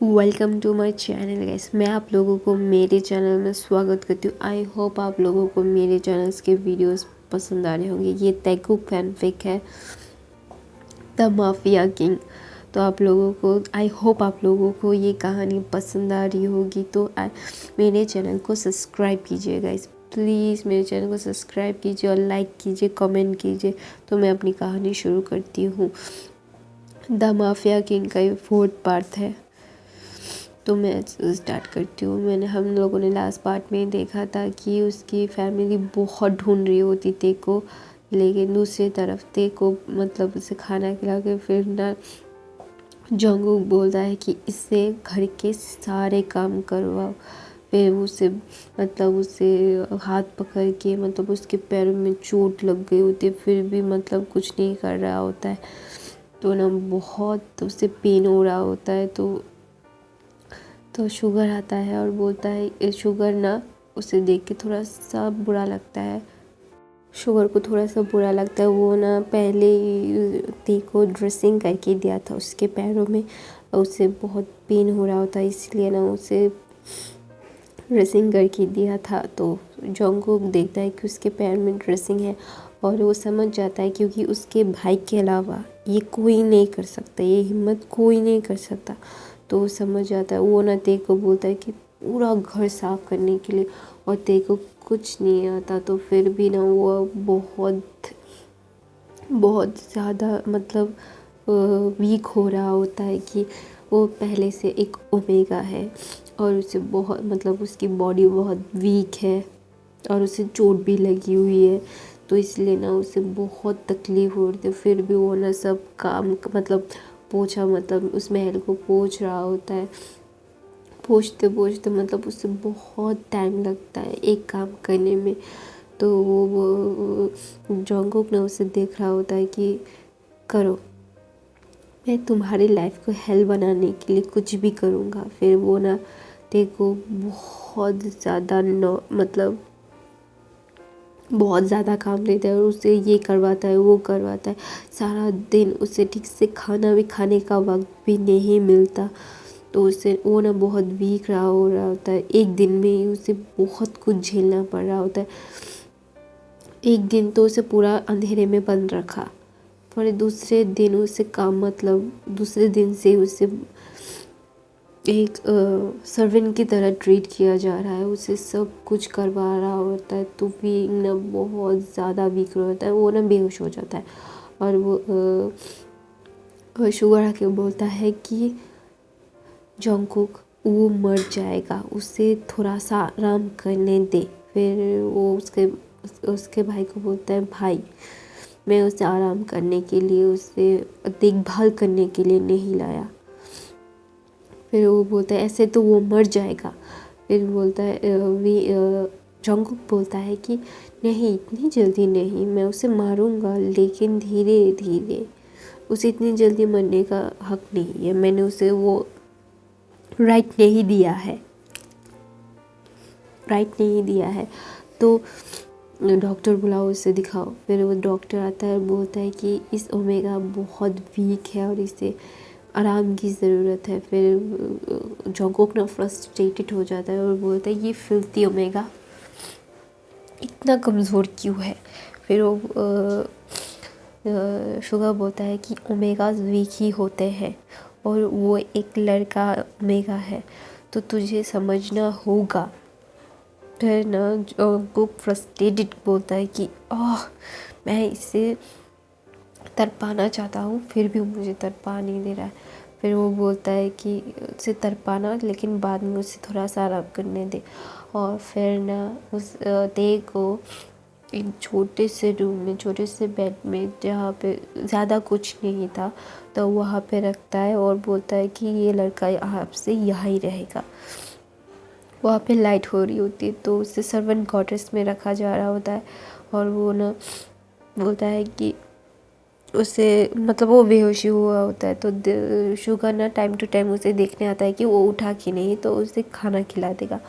Welcome to my channel guys. मैं आप लोगों को मेरे चैनल में स्वागत करती हूँ। आई होप आप लोगों को मेरे चैनल्स के वीडियोस पसंद आ रहे होंगे। ये तेगू फैनफिक है द माफिया किंग। तो आप लोगों को आई होप आप लोगों को ये कहानी पसंद आ रही होगी। तो मेरे चैनल को सब्सक्राइब कीजिए गाइस, प्लीज़ मेरे चैनल को सब्सक्राइब कीजिए और लाइक कीजिए, कमेंट कीजिए। तो मैं अपनी कहानी शुरू करती हूँ। द माफिया किंग का ये 4th पार्ट है। तो मैं स्टार्ट करती हूँ। हम लोगों ने लास्ट पार्ट में देखा था कि उसकी फैमिली बहुत ढूंढ रही होती ते को, लेकिन दूसरी तरफ ते को मतलब उसे खाना खिला के फिर ना जंगकुक बोलता है कि इससे घर के सारे काम करवाओ। फिर उसे उसे हाथ पकड़ के उसके पैरों में चोट लग गई होती है, फिर भी कुछ नहीं कर रहा होता है। तो ना बहुत उसे पेन हो रहा होता है। तो शुगर आता है और बोलता है, शुगर ना उसे देख के थोड़ा सा बुरा लगता है। शुगर को थोड़ा सा बुरा लगता है। वो ना पहले ती को ड्रेसिंग करके दिया था उसके पैरों में, उसे बहुत पेन हो रहा होता है, इसलिए ना उसे ड्रेसिंग करके दिया था। तो जंगकुक देखता है कि उसके पैर में ड्रेसिंग है और वो समझ जाता है क्योंकि उसके भाई के अलावा ये कोई नहीं कर सकता, ये हिम्मत कोई नहीं कर सकता। तो वो समझ जाता है। वो ना ते को बोलता है कि पूरा घर साफ करने के लिए, और ते को कुछ नहीं आता। तो फिर भी ना वो बहुत बहुत ज़्यादा वीक हो रहा होता है कि वो पहले से एक ओमेगा है और उसे बहुत उसकी बॉडी बहुत वीक है और उसे चोट भी लगी हुई है। तो इसलिए ना उसे बहुत तकलीफ़ हो रही थी। फिर भी वो ना सब काम पोछा उस महल को पोछ रहा होता है। पोछते पोछते उसे बहुत टाइम लगता है एक काम करने में। तो वो जंगकुक ने उसे देख रहा होता है कि करो, मैं तुम्हारी लाइफ को हेल बनाने के लिए कुछ भी करूँगा। फिर वो ना देखो बहुत ज़्यादा बहुत ज़्यादा काम देता है और उसे ये करवाता है वो करवाता है। सारा दिन उसे ठीक से खाना भी खाने का वक्त भी नहीं मिलता। तो उसे वो ना बहुत वीक हो रहा होता है। एक दिन में ही उसे बहुत कुछ झेलना पड़ रहा होता है। एक दिन तो उसे पूरा अंधेरे में बंद रखा, पर दूसरे दिन उसे काम दूसरे दिन से उसे एक सर्वेंट की तरह ट्रीट किया जा रहा है। उसे सब कुछ करवा रहा होता है। तो भी ना बहुत ज़्यादा वीक होता है। वो ना बेहोश हो जाता है और वो शुगर आके बोलता है कि जंगकुक वो मर जाएगा, उसे थोड़ा सा आराम करने दे। फिर वो उसके भाई को बोलता है, भाई मैं उसे आराम करने के लिए, उसे देखभाल करने के लिए नहीं लाया। फिर वो बोलता है ऐसे तो वो मर जाएगा। फिर बोलता है जंगकुक बोलता है कि नहीं, इतनी जल्दी नहीं, मैं उसे मारूंगा लेकिन धीरे धीरे। उसे इतनी जल्दी मरने का हक नहीं है, मैंने उसे वो राइट नहीं दिया है, राइट नहीं दिया है। तो डॉक्टर बुलाओ, उसे दिखाओ। फिर वो डॉक्टर आता है और बोलता है कि इस ओमेगा बहुत वीक है और इसे आराम की ज़रूरत है। फिर जंगकुक ना फ्रस्ट्रेटेड हो जाता है और बोलता है ये फिल्थी ओमेगा इतना कमज़ोर क्यों है। फिर वो शुगर बोलता है कि ओमेगाज वीक ही होते हैं और वो एक लड़का ओमेगा है, तो तुझे समझना होगा। फिर ना जंगकुक फ्रस्ट्रेटेड बोलता है कि मैं इसे तड़पाना चाहता हूँ, फिर भी मुझे तड़पा नहीं दे रहा है। फिर वो बोलता है कि उसे तड़पाना, लेकिन बाद में उसे थोड़ा सा आराम करने दे। और फिर ना उस ते को एक छोटे से रूम में, छोटे से बेड में, जहाँ पे ज़्यादा कुछ नहीं था, तो वहाँ पे रखता है और बोलता है कि ये लड़का आपसे यहाँ ही रहेगा। वहाँ पे लाइट हो रही होती है, तो उसे सर्वेंट क्वार्टर्स में रखा जा रहा होता है। और वो ना बोलता है कि उसे वो बेहोशी हुआ होता है। तो शुगर ना टाइम टू टाइम उसे देखने आता है कि वो उठा कि नहीं, तो उसे खाना खिला देगा,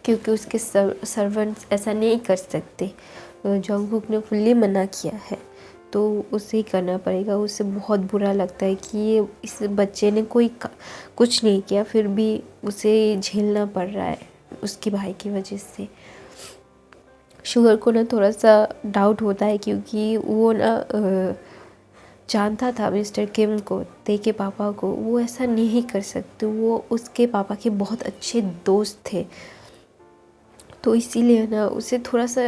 क्योंकि उसके सर्वेंट्स ऐसा नहीं कर सकते। जंगकुक ने फुल्ली मना किया है। तो उसे ही करना पड़ेगा। उसे बहुत बुरा लगता है कि ये इस बच्चे ने कुछ नहीं किया, फिर भी उसे झेलना पड़ रहा है उसके भाई की वजह से। शुगर को ना थोड़ा सा डाउट होता है, क्योंकि वो ना जानता था मिस्टर किम को, ते के पापा को, वो ऐसा नहीं कर सकते, वो उसके पापा के बहुत अच्छे दोस्त थे। तो इसीलिए ना उसे थोड़ा सा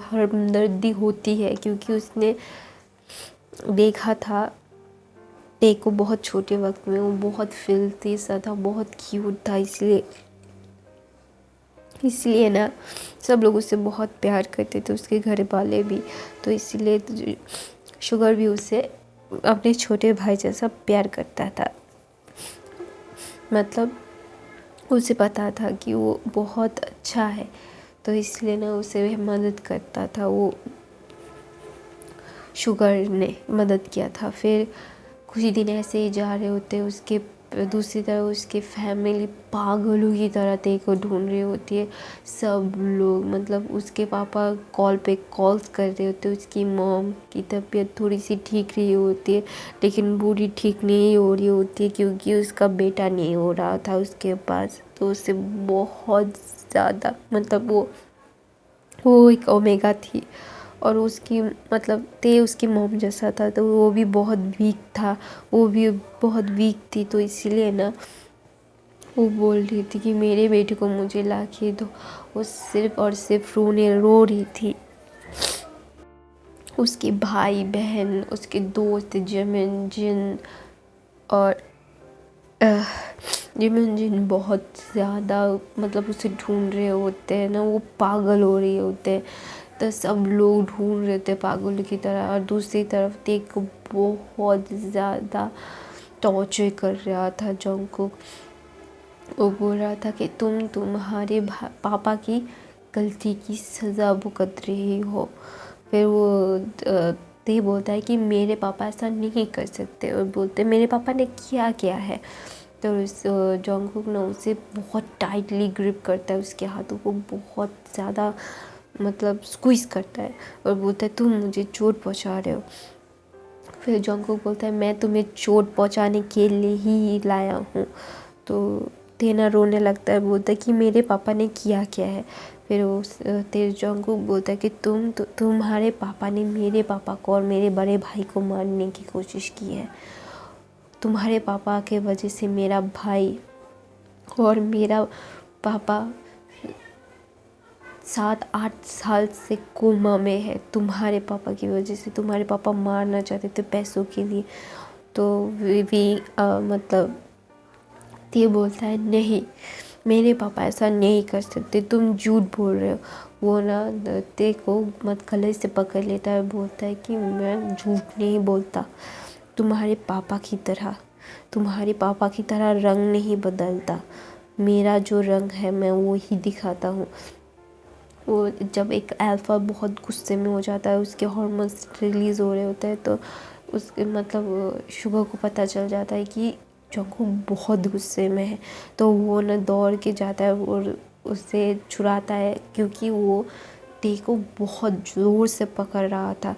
हमदर्दी होती है, क्योंकि उसने देखा था ते को बहुत छोटे वक्त में, वो बहुत फिल्थी सा था, बहुत क्यूट था। इसलिए ना सब लोग उससे बहुत प्यार करते थे, उसके घर वाले भी। तो इसीलिए शुगर भी उसे अपने छोटे भाई जैसा प्यार करता था। मतलब उसे पता था कि वो बहुत अच्छा है, तो इसलिए ना उसे मदद करता था। वो शुगर ने मदद किया था। फिर कुछ दिन ऐसे ही जा रहे होते, उसके दूसरी तरफ उसकी फैमिली पागलों की तरह ते को ढूंढ रही होती है। सब लोग, मतलब उसके पापा कॉल पे कॉल्स कर रहे होते, उसकी मॉम की तबीयत थोड़ी सी ठीक रही होती है, लेकिन पूरी ठीक नहीं हो रही होती है, क्योंकि उसका बेटा नहीं हो रहा था उसके पास। तो उससे बहुत ज़्यादा, मतलब वो एक ओमेगा थी, और उसकी मतलब ते उसकी मॉम जैसा था, तो वो भी बहुत वीक था, वो भी बहुत वीक थी। तो इसीलिए ना वो बोल रही थी कि मेरे बेटे को मुझे ला के दो। वो सिर्फ और सिर्फ रो रही थी। उसके भाई बहन, उसके दोस्त जिमिन जिन और जिमिन जिन बहुत ज़्यादा, मतलब उसे ढूंढ रहे होते हैं ना, वो पागल हो रहे होते हैं। तो सब लोग ढूंढ रहे थे पागल की तरह, और दूसरी तरफ तेक बहुत ज़्यादा टॉर्चर कर रहा था जंगकुक। वो बोल रहा था कि तुम्हारे पापा की गलती की सज़ा भुगत रही हो। फिर वो ते बोलता है कि मेरे पापा ऐसा नहीं कर सकते, और बोलते मेरे पापा ने क्या है। तो उस जंगकुक ना उसे बहुत टाइटली ग्रिप करता है, उसके हाथों को बहुत ज़्यादा मतलब स्क्वीज़ करता है, और बोलता है तुम मुझे चोट पहुंचा रहे हो। फिर जंगकुक बोलता है मैं तुम्हें चोट पहुंचाने के लिए ही लाया हूँ। तो तेना रोने लगता है, बोलता है कि मेरे पापा ने किया क्या है। फिर वो जंगकुक बोलता है कि तुम्हारे पापा ने मेरे पापा को और मेरे बड़े भाई को मारने की कोशिश की है। तुम्हारे पापा के वजह से मेरा भाई और मेरा पापा 7-8 साल से कोमा में है, तुम्हारे पापा की वजह से। तुम्हारे पापा मारना चाहते थे पैसों के लिए। तो मतलब ये बोलता है नहीं, मेरे पापा ऐसा नहीं कर सकते, तुम झूठ बोल रहे हो। वो ना ते को मत गले से पकड़ लेता है, बोलता है कि मैं झूठ नहीं बोलता, तुम्हारे पापा की तरह रंग नहीं बदलता, मेरा जो रंग है मैं वो ही दिखाता हूँ। वो जब एक अल्फ़ा बहुत गुस्से में हो जाता है, उसके हार्मोन्स रिलीज़ हो रहे होते हैं, तो उसके मतलब शुगर को पता चल जाता है कि जंगकुक बहुत गुस्से में है। तो वो ना दौड़ के जाता है और उसे छुड़ाता है, क्योंकि वो ते को बहुत ज़ोर से पकड़ रहा था।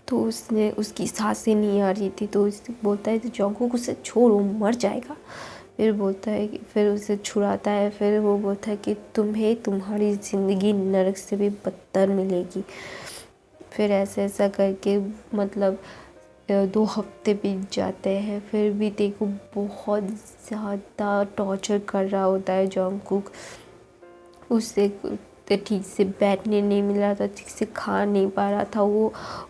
तो उसने उसकी सांसें नहीं आ रही थी, तो उससे बोलता है जंगकुक उसे छोड़ो, मर जाएगा। फिर बोलता है कि फिर उसे छुड़ाता है। फिर वो बोलता है कि तुम्हें तुम्हारी ज़िंदगी नरक से भी बदतर मिलेगी। फिर ऐसा करके मतलब 2 हफ्ते बीत जाते हैं, फिर भी तेको बहुत ज़्यादा टॉर्चर कर रहा होता है जंगकुक। उससे ठीक से बैठने नहीं मिल रहा था, ठीक से खा नहीं पा रहा था।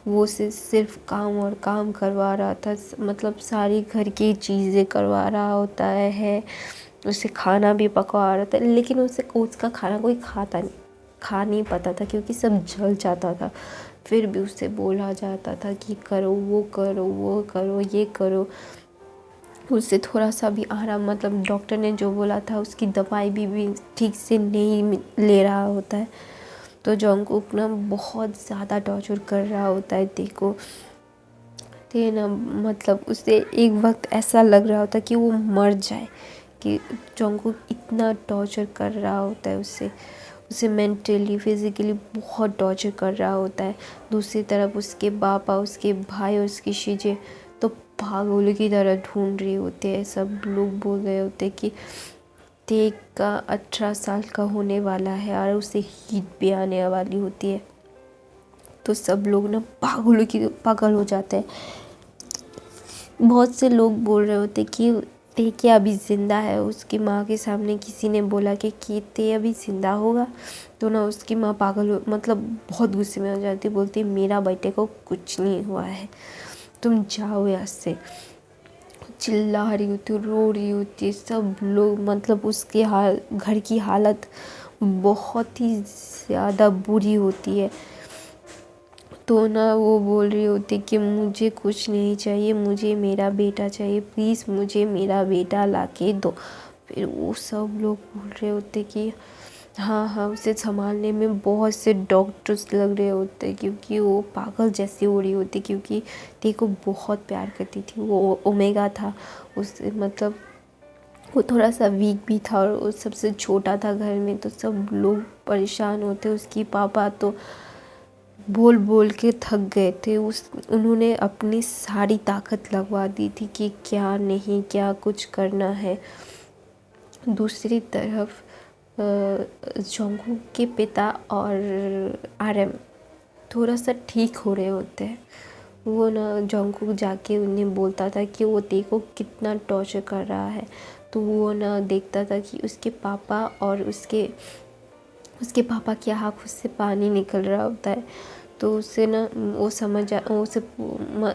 वो से सिर्फ काम और काम करवा रहा था, मतलब सारी घर की चीज़ें करवा रहा होता है, उसे खाना भी पकवा रहा था, लेकिन उसका खाना कोई खा नहीं पाता था, क्योंकि सब जल जाता था। फिर भी उससे बोला जाता था कि करो वो करो ये करो। उससे थोड़ा सा भी आराम, मतलब डॉक्टर ने जो बोला था उसकी दवाई भी ठीक से नहीं ले रहा होता है। तो जंगकुक ना बहुत ज़्यादा टॉर्चर कर रहा होता है देखो। तो ना मतलब उससे एक वक्त ऐसा लग रहा होता है कि वो मर जाए, कि जंगकुक इतना टॉर्चर कर रहा होता है उससे। उसे मेंटली फिज़िकली बहुत टॉर्चर कर रहा होता है। दूसरी तरफ उसके पापा, उसके भाई और उसकी चीज़ें तो पागलों की तरह ढूंढ रही होती है। सब लोग बोल रहे होते हैं कि तेग का 18 साल का होने वाला है और उसे हीट भी आने वाली होती है। तो सब लोग ना पागल हो जाते हैं। बहुत से लोग बोल रहे होते कि ते अभी ज़िंदा है। उसकी माँ के सामने किसी ने बोला कि ते अभी ज़िंदा होगा, तो ना उसकी माँ मतलब बहुत गुस्से में हो जाती, बोलती मेरा बेटे को कुछ नहीं हुआ है, तुम जाओ यहाँ से। चिल्ला रही होती, रो रही होती, सब लोग मतलब उसके घर की हालत बहुत ही ज़्यादा बुरी होती है। तो ना वो बोल रही होती कि मुझे कुछ नहीं चाहिए, मुझे मेरा बेटा चाहिए, प्लीज़ मुझे मेरा बेटा लाके दो। फिर वो सब लोग बोल रहे होते कि हाँ हाँ, उसे संभालने में बहुत से डॉक्टर्स लग रहे होते क्योंकि वो पागल जैसी हो रही होती, क्योंकि ते को बहुत प्यार करती थी। वो ओमेगा था, उससे मतलब वो थोड़ा सा वीक भी था और वो सबसे छोटा था घर में, तो सब लोग परेशान होते। उसकी पापा तो बोल बोल के थक गए थे। उन्होंने अपनी सारी ताकत लगवा दी थी कि क्या नहीं, क्या कुछ करना है। दूसरी तरफ जोंगकुक के पिता और आरएम थोड़ा सा ठीक हो रहे होते हैं। वो ना जोंगकुक जाके उन्हें बोलता था कि वो ते को कितना टॉर्चर कर रहा है। तो वो ना देखता था कि उसके पापा और उसके पापा की आँखों से पानी निकल रहा होता है। तो उससे ना उसे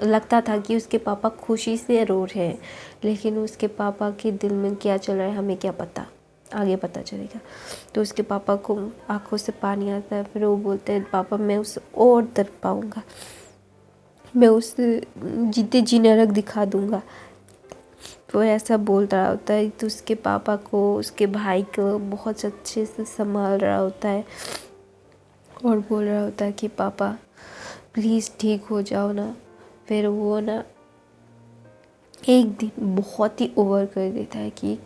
लगता था कि उसके पापा खुशी से रो रहे हैं, लेकिन उसके पापा के दिल में क्या चल रहा है हमें क्या पता, आगे पता चलेगा। तो उसके पापा को आँखों से पानी आता है। फिर वो बोलते हैं पापा मैं उसे और तड़पाऊँगा, मैं उसे जीते जी नरक दिखा दूँगा। वो ऐसा बोल रहा होता है। तो उसके पापा को, उसके भाई को बहुत अच्छे से संभाल रहा होता है और बोल रहा होता है कि पापा प्लीज़ ठीक हो जाओ ना। फिर वो ना एक दिन बहुत ही ओवर कर देता है कि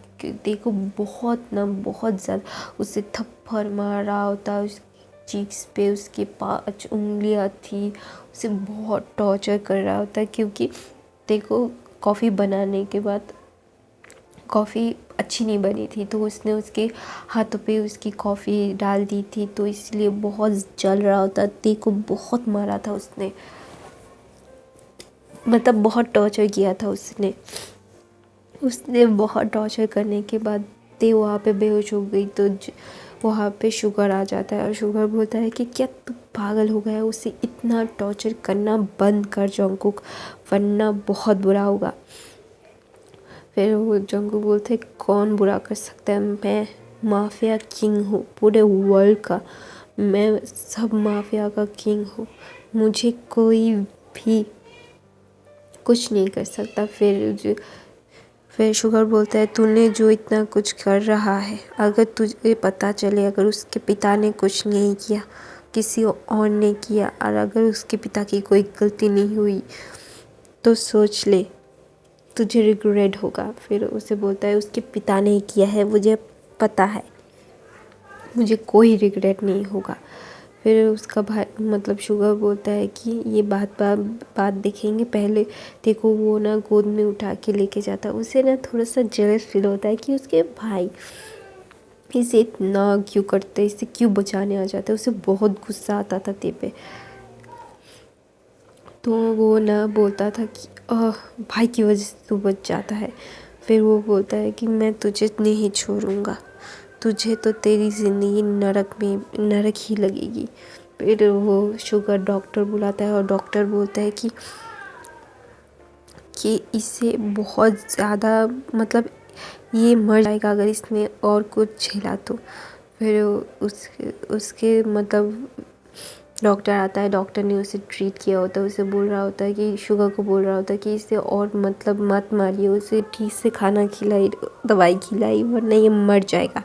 देखो बहुत ज़्यादा उसे थप्पड़ मार रहा होता है। उसकी चीक्स पे उसके 5 उंगलियां थी, उसे बहुत टॉर्चर कर रहा होता है। क्योंकि देखो कॉफ़ी बनाने के बाद कॉफ़ी अच्छी नहीं बनी थी, तो उसने उसके हाथों पे उसकी कॉफ़ी डाल दी थी, तो इसलिए बहुत जल रहा होता। ते को बहुत मारा था उसने, मतलब बहुत टॉर्चर किया था उसने बहुत टॉर्चर करने के बाद ते वहाँ पे बेहोश हो गई। तो वहाँ पे शुगर आ जाता है और शुगर बोलता है कि क्या तू पागल हो गया है, उसे इतना टॉर्चर करना बंद कर जोंगकुक, वरना बहुत बुरा होगा। फिर वो जोंगकुक बोलते हैं कौन बुरा कर सकता है, मैं माफिया किंग हूँ पूरे वर्ल्ड का, मैं सब माफिया का किंग हूँ, मुझे कोई भी कुछ नहीं कर सकता। फिर शुगर बोलता है तूने जो इतना कुछ कर रहा है, अगर तुझे पता चले अगर उसके पिता ने कुछ नहीं किया, किसी और ने किया, और अगर उसके पिता की कोई गलती नहीं हुई, तो सोच ले तुझे रिग्रेट होगा। फिर उसे बोलता है उसके पिता ने किया है, मुझे पता है, मुझे कोई रिग्रेट नहीं होगा। फिर उसका भाई मतलब शुगर बोलता है कि ये बात देखेंगे, पहले देखो वो ना गोद में उठा के लेके जाता है। उसे ना थोड़ा सा जेलस फील होता है कि उसके भाई इसे इतना क्यों करते, इसे क्यों बचाने आ जाते। उसे बहुत गुस्सा आता था ते पे। तो वो ना बोलता था कि भाई की वजह से तू बच जाता है। फिर वो बोलता है कि मैं तुझे नहीं छोड़ूंगा, तुझे तो तेरी ज़िंदगी नरक ही लगेगी। फिर वो शुगर डॉक्टर बुलाता है और डॉक्टर बोलता है कि इसे बहुत ज़्यादा मतलब ये मर जाएगा अगर इसने और कुछ झेला तो। फिर उसके मतलब डॉक्टर आता है, डॉक्टर ने उसे ट्रीट किया होता है, उसे बोल रहा होता है कि शुगर को बोल रहा होता है कि इसे और मतलब मत मारिए, उसे ठीक से खाना खिलाई, दवाई खिलाई, वरना ये मर जाएगा।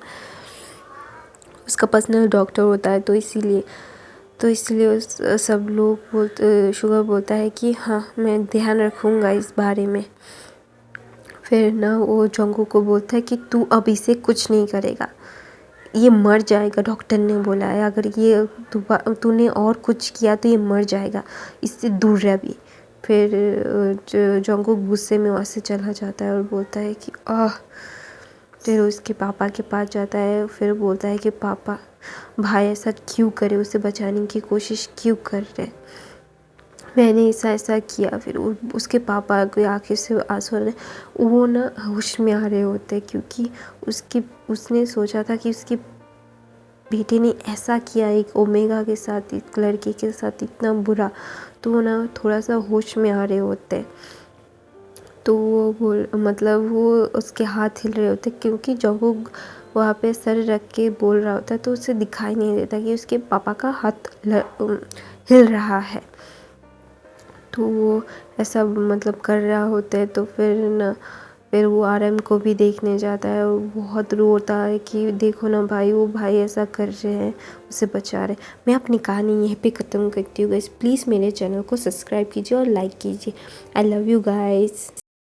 उसका पर्सनल डॉक्टर होता है, तो इसीलिए सब लोग शुगर बोलता है कि हाँ मैं ध्यान रखूँगा इस बारे में। फिर ना वो जोंगकुक को बोलता है कि तू अब इसे कुछ नहीं करेगा, ये मर जाएगा, डॉक्टर ने बोला है, अगर ये तूने और कुछ किया तो ये मर जाएगा, इससे दूर रह भी। फिर जंगकुक गुस्से में वहाँ से चला जाता है और बोलता है कि फिर उसके पापा के पास जाता है, फिर बोलता है कि पापा भाई ऐसा क्यों करे, उसे बचाने की कोशिश क्यों कर रहे, मैंने ऐसा किया। फिर उसके पापा की आंखें से आंसू आ रहे, वो ना होश में आ रहे होते क्योंकि उसने सोचा था कि उसकी बेटे ने ऐसा किया एक ओमेगा के साथ, एक लड़के के साथ इतना बुरा, तो वो ना थोड़ा सा होश में आ रहे होते। तो वो वो उसके हाथ हिल रहे होते क्योंकि जब वो वहाँ पे सर रख के बोल रहा होता है तो उसे दिखाई नहीं देता कि उसके पापा का हाथ हिल रहा है। तो वो ऐसा कर रहा होता है। तो फिर वो आरएम को भी देखने जाता है और बहुत रोता है कि देखो ना भाई, वो भाई ऐसा कर रहे हैं, उसे बचा रहे। मैं अपनी कहानी यहीं पे ख़त्म करती हूँ गाइस। प्लीज़ मेरे चैनल को सब्सक्राइब कीजिए और लाइक कीजिए। I love you guys.